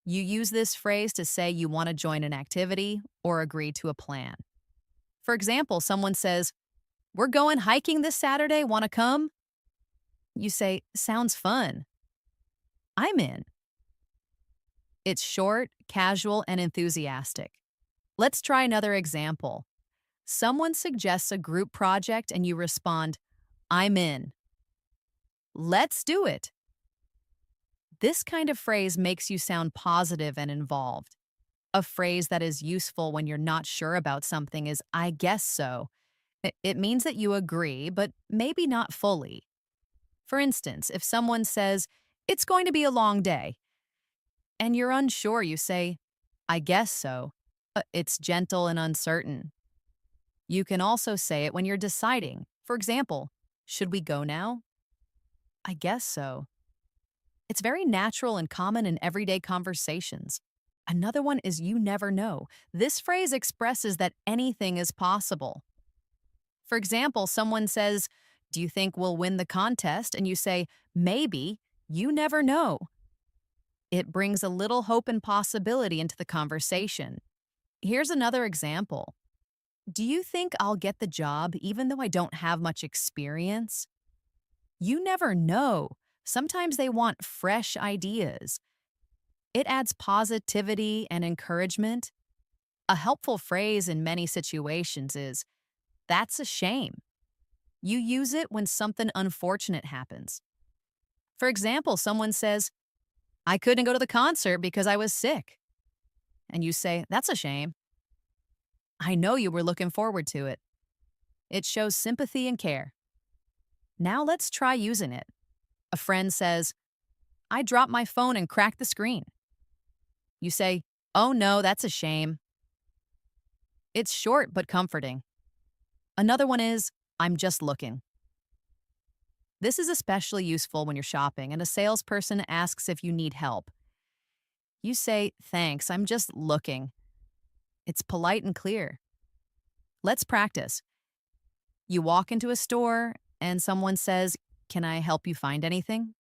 You use this phrase to say you want to join an activity or agree to a plan. For example, someone says, we're going hiking this Saturday, want to come? You say, sounds fun. I'm in. It's short, casual, and enthusiastic. Let's try another example. Someone suggests a group project and you respond, I'm in. Let's do it. This kind of phrase makes you sound positive and involved. A phrase that is useful when you're not sure about something is, I guess so. It means that you agree, but maybe not fully. For instance, if someone says, it's going to be a long day, and you're unsure, you say, I guess so. It's gentle and uncertain. You can also say it when you're deciding. For example, should we go now? I guess so. It's very natural and common in everyday conversations. Another one is you never know. This phrase expresses that anything is possible. For example, someone says, do you think we'll win the contest? And you say, maybe, you never know. It brings a little hope and possibility into the conversation. Here's another example. Do you think I'll get the job even though I don't have much experience? You never know. Sometimes they want fresh ideas. It adds positivity and encouragement. A helpful phrase in many situations is, that's a shame. You use it when something unfortunate happens. For example, someone says, I couldn't go to the concert because I was sick. And you say, that's a shame. I know you were looking forward to it. It shows sympathy and care. Now let's try using it. A friend says, I dropped my phone and cracked the screen. You say, oh no, that's a shame. It's short but comforting. Another one is, I'm just looking. This is especially useful when you're shopping and a salesperson asks if you need help. You say, thanks, I'm just looking. It's polite and clear. Let's practice. You walk into a store and someone says, can I help you find anything?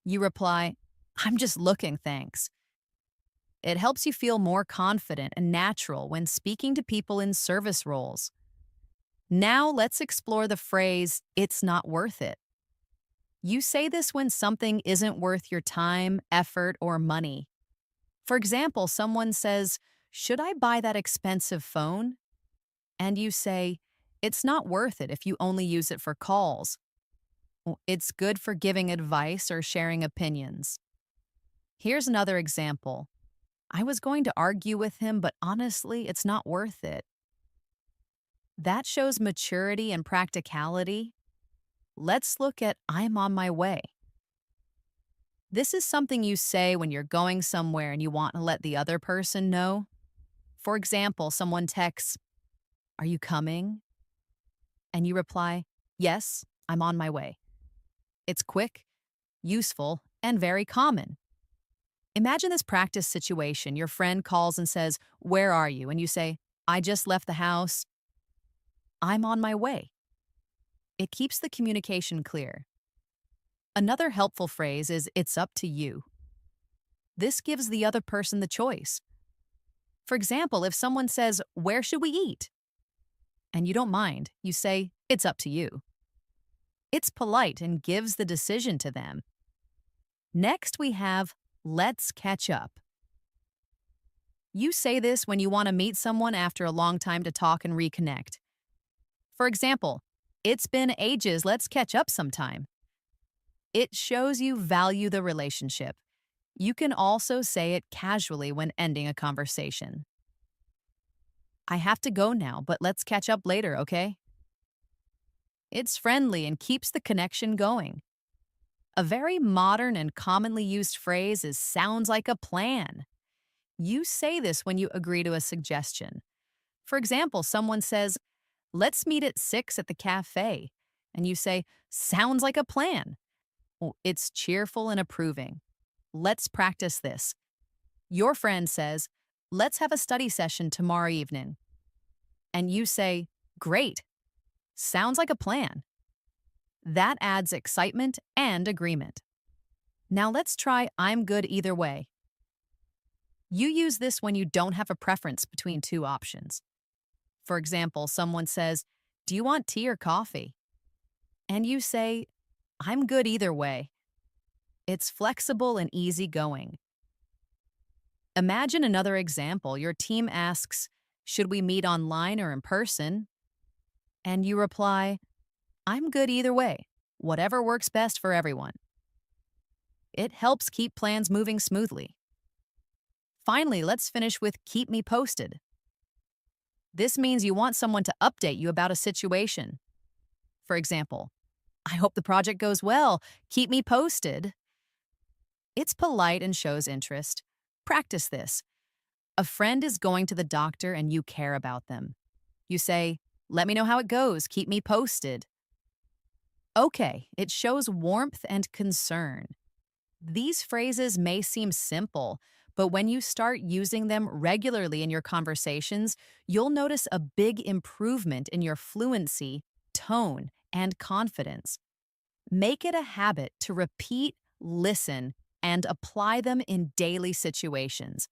You reply, I'm just looking, thanks. It helps you feel more confident and natural when speaking to people in service roles. Now let's explore the phrase, it's not worth it. You say this when something isn't worth your time, effort, or money. For example, someone says, should I buy that expensive phone? And you say, it's not worth it if you only use it for calls. It's good for giving advice or sharing opinions. Here's another example. I was going to argue with him, but honestly, it's not worth it. That shows maturity and practicality. Let's look at I'm on my way. This is something you say when you're going somewhere and you want to let the other person know. For example, someone texts, are you coming? And you reply, yes, I'm on my way. It's quick, useful, and very common. Imagine this practice situation. Your friend calls and says, where are you? And you say, I just left the house. I'm on my way. It keeps the communication clear. Another helpful phrase is, it's up to you. This gives the other person the choice. For example, if someone says, where should we eat? And you don't mind, you say, it's up to you. It's polite and gives the decision to them. Next, we have, let's catch up. You say this when you want to meet someone after a long time to talk and reconnect. For example, it's been ages, let's catch up sometime. It shows you value the relationship. You can also say it casually when ending a conversation. I have to go now, but let's catch up later, okay? It's friendly and keeps the connection going. A very modern and commonly used phrase is sounds like a plan. You say this when you agree to a suggestion. For example, someone says, let's meet at 6 at the cafe. And you say, sounds like a plan. Well, it's cheerful and approving. Let's practice this. Your friend says, let's have a study session tomorrow evening. And you say, great. Sounds like a plan. That adds excitement and agreement. Now let's try I'm good either way. You use this when you don't have a preference between two options. For example, someone says, do you want tea or coffee? And you say, I'm good either way. It's flexible and easygoing. Imagine another example. Your team asks, should we meet online or in person? And you reply, I'm good either way, whatever works best for everyone. It helps keep plans moving smoothly. Finally, let's finish with keep me posted. This means you want someone to update you about a situation. For example, I hope the project goes well. Keep me posted. It's polite and shows interest. Practice this. A friend is going to the doctor and you care about them. You say, let me know how it goes. Keep me posted. Okay, it shows warmth and concern. These phrases may seem simple, but when you start using them regularly in your conversations, you'll notice a big improvement in your fluency, tone, and confidence. Make it a habit to repeat, listen, and apply them in daily situations.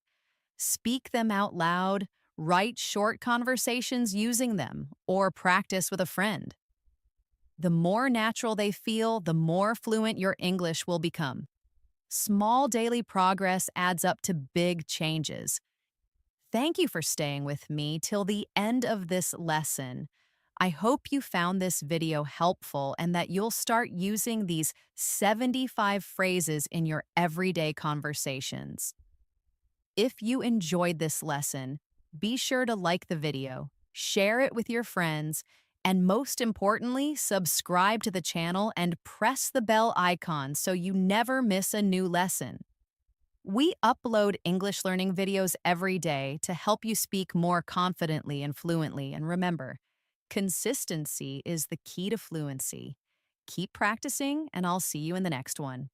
Speak them out loud, write short conversations using them, or practice with a friend. The more natural they feel, the more fluent your English will become. Small daily progress adds up to big changes. Thank you for staying with me till the end of this lesson. I hope you found this video helpful and that you'll start using these 75 phrases in your everyday conversations. If you enjoyed this lesson, be sure to like the video, share it with your friends, and most importantly, subscribe to the channel and press the bell icon so you never miss a new lesson. We upload English learning videos every day to help you speak more confidently and fluently. And remember, consistency is the key to fluency. Keep practicing, and I'll see you in the next one.